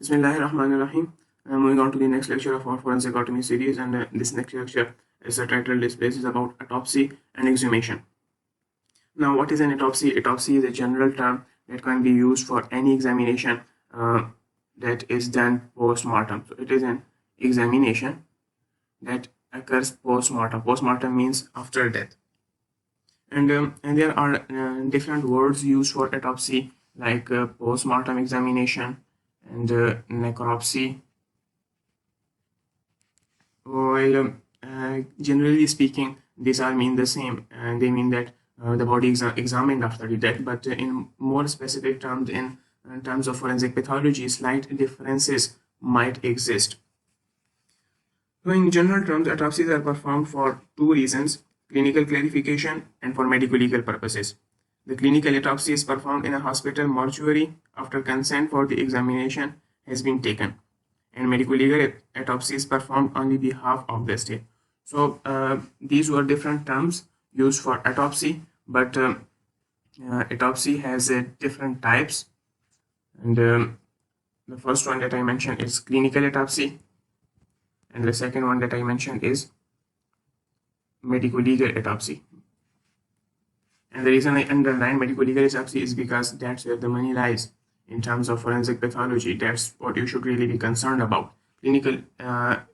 Bismillahirrahmanirrahim. Moving on to the next lecture of our forensic autonomy series, and this next lecture, as the title displays, is about autopsy and exhumation. Now, what is an autopsy? Autopsy is a general term that can be used for any examination that is done post-mortem. So, it is an examination that occurs post-mortem. Post-mortem means after death. And there are different words used for autopsy, like post-mortem examination and necropsy. While generally speaking, these all mean the same, and they mean that the body is examined after the death. But in more specific terms, in terms of forensic pathology, slight differences might exist. So in general terms, autopsies are performed for two reasons: clinical clarification and for medico-legal purposes. The clinical autopsy is performed in a hospital mortuary after consent for the examination has been taken, and medico-legal autopsy is performed on the behalf of the state. So these were different terms used for autopsy, but autopsy has different types, and the first one that I mentioned is clinical autopsy, and the second one that I mentioned is medico-legal autopsy. And the reason I underline medico-legal autopsy is because that's where the money lies in terms of forensic pathology. That's what you should really be concerned about. Clinical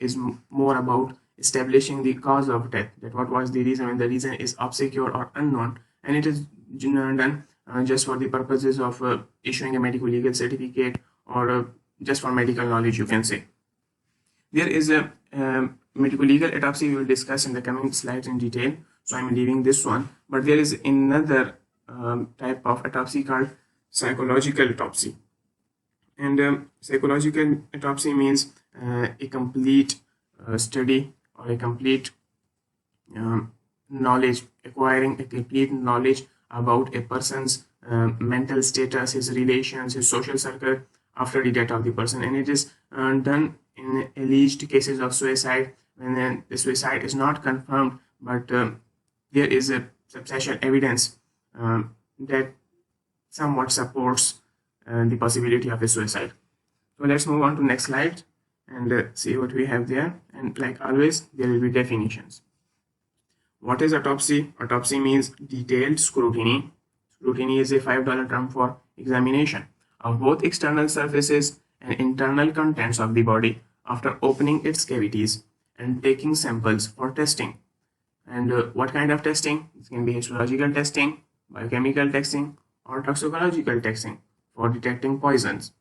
is more about establishing the cause of death, that what was the reason, and the reason is obscure or unknown, and it is done just for the purposes of issuing a medico-legal certificate, or just for medical knowledge, you can say. There is a medico-legal autopsy we will discuss in the coming slides in detail, so I'm leaving this one. But there is another type of autopsy called psychological autopsy. And psychological autopsy means a complete study, or a complete knowledge, acquiring a complete knowledge about a person's mental status, his relations, his social circle after the death of the person. And it is done in alleged cases of suicide, when the suicide is not confirmed, but there is a substantial evidence that somewhat supports the possibility of a suicide. So let's move on to next slide and see what we have there. And like always, there will be definitions. What is autopsy? Autopsy means detailed scrutiny. Scrutiny is a $5 term for examination of both external surfaces and internal contents of the body after opening its cavities and taking samples for testing. And what kind of testing? It can be histological testing, biochemical testing, or toxicological testing for detecting poisons.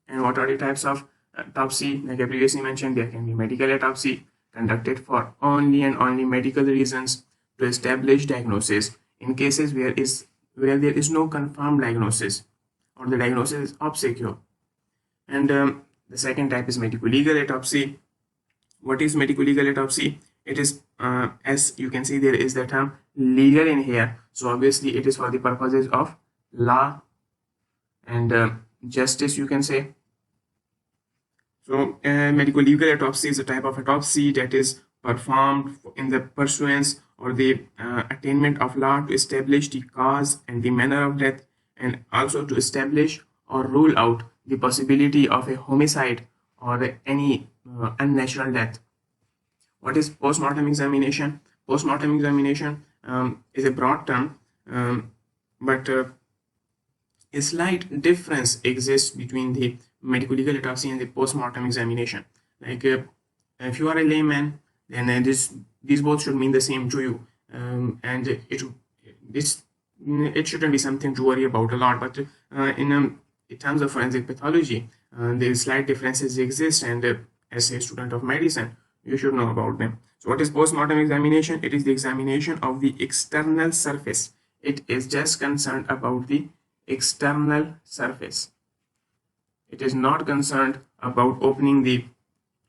And what are the types of autopsy? Like I previously mentioned, there can be medical autopsy, conducted for only and only medical reasons to establish diagnosis in cases where there is no confirmed diagnosis, or the diagnosis is obscure. And the second type is medico-legal autopsy. What is medico-legal autopsy? It is, as you can see, there is the term legal in here. So obviously it is for the purposes of law and justice, you can say. So medico-legal autopsy is a type of autopsy that is performed in the pursuance or the attainment of law to establish the cause and the manner of death, and also to establish or rule out the possibility of a homicide or any unnatural death. What is post-mortem examination? Post-mortem examination is a broad term, but a slight difference exists between the medico-legal autopsy and the post-mortem examination. Like if you are a layman, then these both should mean the same to you, and it shouldn't be something to worry about a lot. But in terms of forensic pathology, the slight differences exist, and as a student of medicine, you should know about them. So what is post-mortem examination? It is the examination of the external surface. It is just concerned about the external surface. It is not concerned about opening the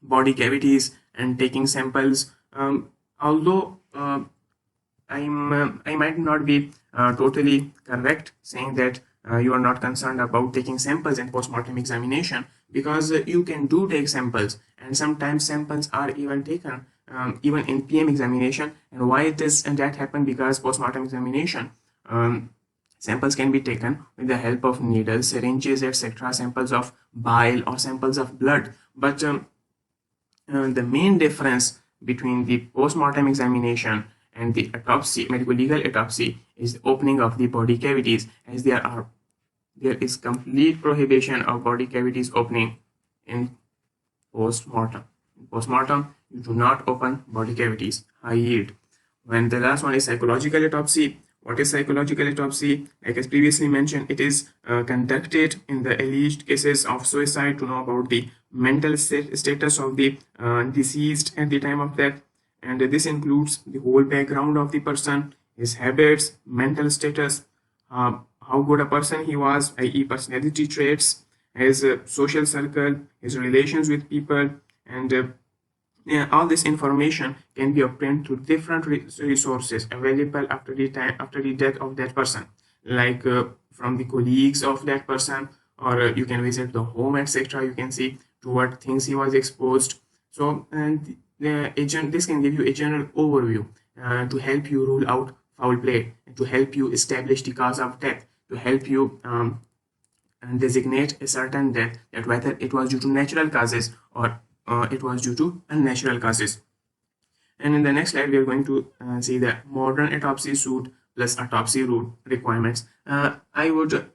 body cavities and taking samples. Although I might not be totally correct saying that you are not concerned about taking samples in post-mortem examination, because you can take samples, and sometimes samples are even taken even in PM examination. And why does that happen? Because post-mortem examination Samples can be taken with the help of needles, syringes, etc., samples of bile or samples of blood. But the main difference between the postmortem examination and the autopsy, medical legal autopsy, is the opening of the body cavities, as there is complete prohibition of body cavities opening in postmortem. In postmortem, you do not open body cavities. High yield. When the last one is psychological autopsy. What is psychological autopsy? Like as previously mentioned, it is conducted in the alleged cases of suicide to know about the mental status of the deceased at the time of death, and this includes the whole background of the person, his habits, mental status, how good a person he was, i.e. personality traits, his social circle, his relations with people, and all this information can be obtained through different resources available after the death of that person, like from the colleagues of that person, or you can visit the home, etc. You can see to what things he was exposed. So, and this can give you a general overview to help you rule out foul play, to help you establish the cause of death, to help you and designate a certain death, that whether it was due to natural causes or it was due to unnatural causes. And in the next slide, we are going to see the modern autopsy suit plus autopsy rule requirements. I would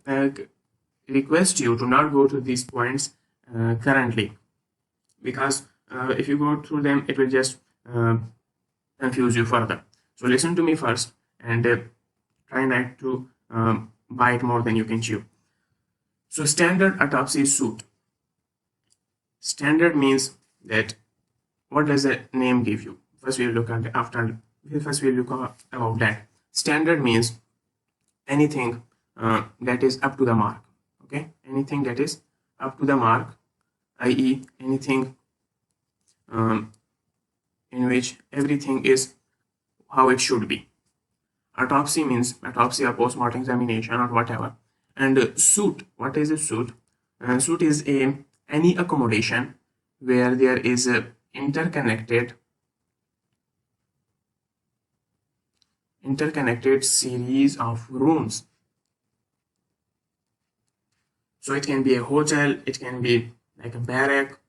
request you to not go to these points currently, because if you go through them, it will just confuse you further. So listen to me first and try not to bite more than you can chew. So standard autopsy suit. Standard means that, what does the name give you? First we will look at first we will look about that. Standard means anything that is up to the mark. Okay, anything that is up to the mark, i.e. anything in which everything is how it should be. Autopsy means autopsy or post-mortem examination or whatever. And suit, what is a suit? Suit is any accommodation where there is a interconnected series of rooms. So it can be a hotel, it can be like a barrack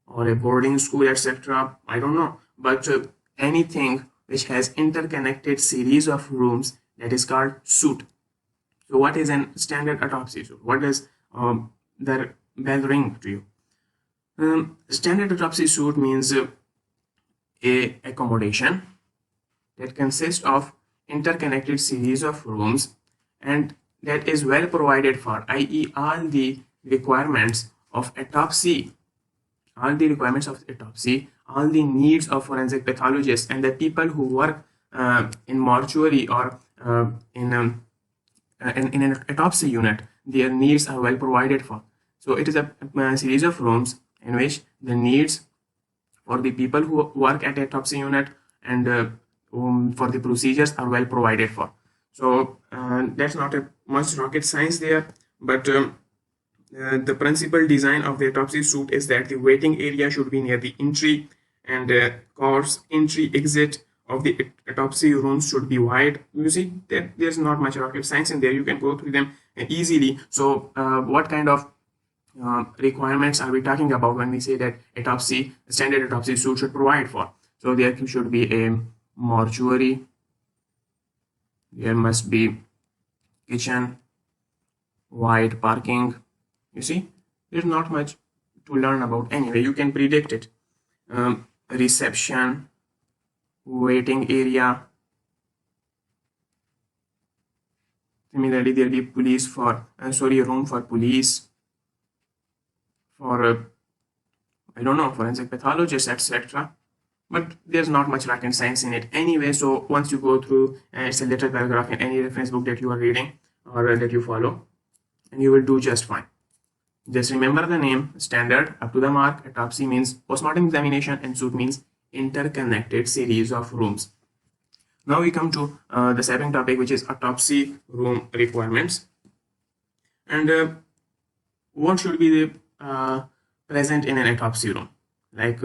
or a boarding school, etc. I don't know, but anything which has interconnected series of rooms, that is called suit. So what is a standard autopsy suit? What does the bell ring to you? Standard autopsy suit means a accommodation that consists of interconnected series of rooms and that is well provided for, i.e. all the requirements of autopsy, all the needs of forensic pathologists and the people who work in mortuary or in an autopsy unit, their needs are well provided for. So it is a series of rooms in which the needs for the people who work at autopsy unit and for the procedures are well provided for. So that's not a much rocket science there, but the principal design of the autopsy suit is that the waiting area should be near the entry, and course entry exit of the autopsy rooms should be wide. You see that there's not much rocket science in there. You can go through them easily. So what kind of requirements are we talking about when we say that standard autopsy suit should provide for? So there should be a mortuary, there must be kitchen, wide parking. You see, there's not much to learn about anyway, you can predict it. Reception, waiting area. Similarly, there'll be police for a room for police, for I don't know, forensic pathologists, etc. But there's not much rocket science in it anyway. So once you go through, it's a little paragraph in any reference book that you are reading or that you follow, and you will do just fine. Just remember the name, standard, up to the mark. Autopsy means postmortem examination and suit means interconnected series of rooms. Now we come to the second topic, which is autopsy room requirements. And what should be present in an autopsy room? Like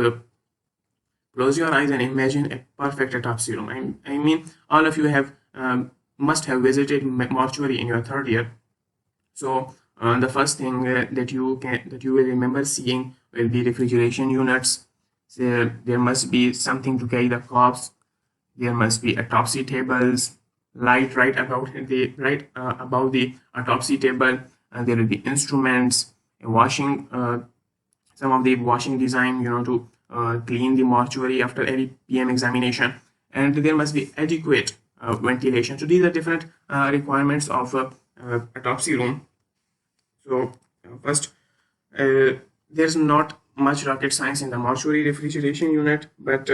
close your eyes and imagine a perfect autopsy room. I mean, all of you have must have visited mortuary in your third year. So the first thing that you will remember seeing will be refrigeration units. So there must be something to carry the corpse. There must be autopsy tables, light right above the autopsy table. There will be instruments, a washing, some of the washing design, to clean the mortuary after every PM examination, and there must be adequate ventilation. So these are different requirements of autopsy room. So first, there's not much rocket science in the mortuary refrigeration unit, but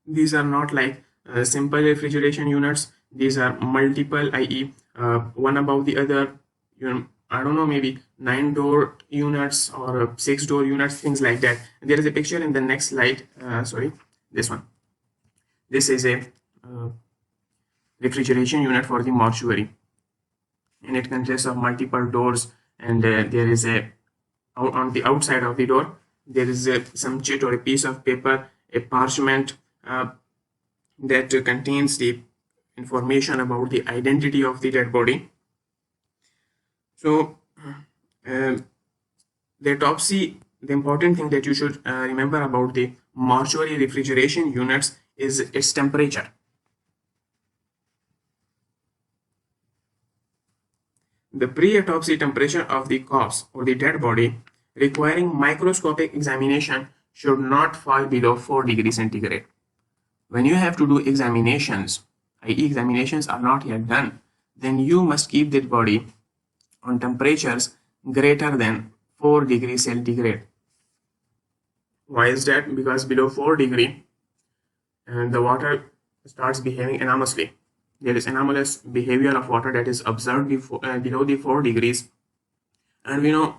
these are not like simple refrigeration units. These are multiple, i.e. One above the other. I don't know, maybe 9-door units or 6-door units, things like that. There is a picture in the next slide. Sorry, this one. This is a refrigeration unit for the mortuary, and it consists of multiple doors, and there is on the outside of the door there is some chit or a piece of paper, a parchment that contains the information about the identity of the dead body. So the autopsy, the important thing that you should remember about the mortuary refrigeration units is its temperature. The pre-autopsy temperature of the corpse or the dead body requiring microscopic examination should not fall below 4 degrees centigrade. When you have to do examinations, i.e. examinations are not yet done, then you must keep the body on temperatures greater than 4 degrees centigrade. Why is that? Because below 4 degree, the water starts behaving anomalously. There is anomalous behavior of water that is observed below the 4 degrees. And we know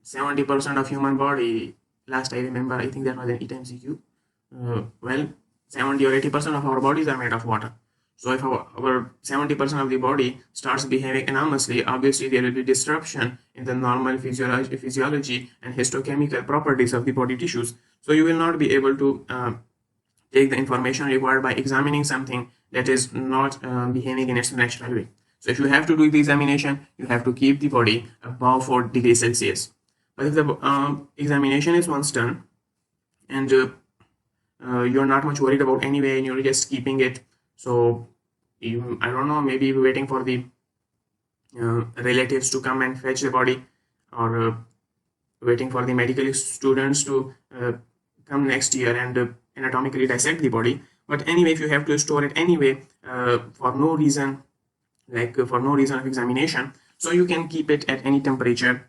70% of human body, last I remember, I think that was an ETMCQ. Well, 70 or 80% of our bodies are made of water. So if our 70% of the body starts behaving anomalously, obviously there will be disruption in the normal physiology and histochemical properties of the body tissues. So you will not be able to take the information required by examining something that is not behaving in its natural way. So if you have to do the examination, you have to keep the body above 4 degrees Celsius. But if the examination is once done and you're not much worried about anyway and you're just keeping it, so I don't know, maybe you're waiting for the relatives to come and fetch the body, or waiting for the medical students to come next year and anatomically dissect the body. But anyway, if you have to store it anyway for no reason, like for no reason of examination, so you can keep it at any temperature,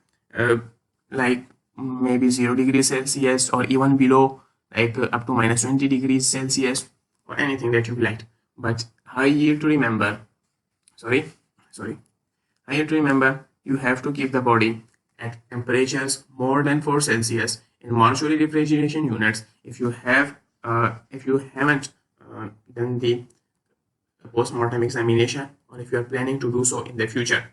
like maybe 0 degrees Celsius or even below, like up to minus 20 degrees Celsius or anything that you like. But high yield to remember, high yield to remember, you have to keep the body at temperatures more than 4 Celsius in mortuary refrigeration units if you haven't done the post-mortem examination, or if you are planning to do so in the future.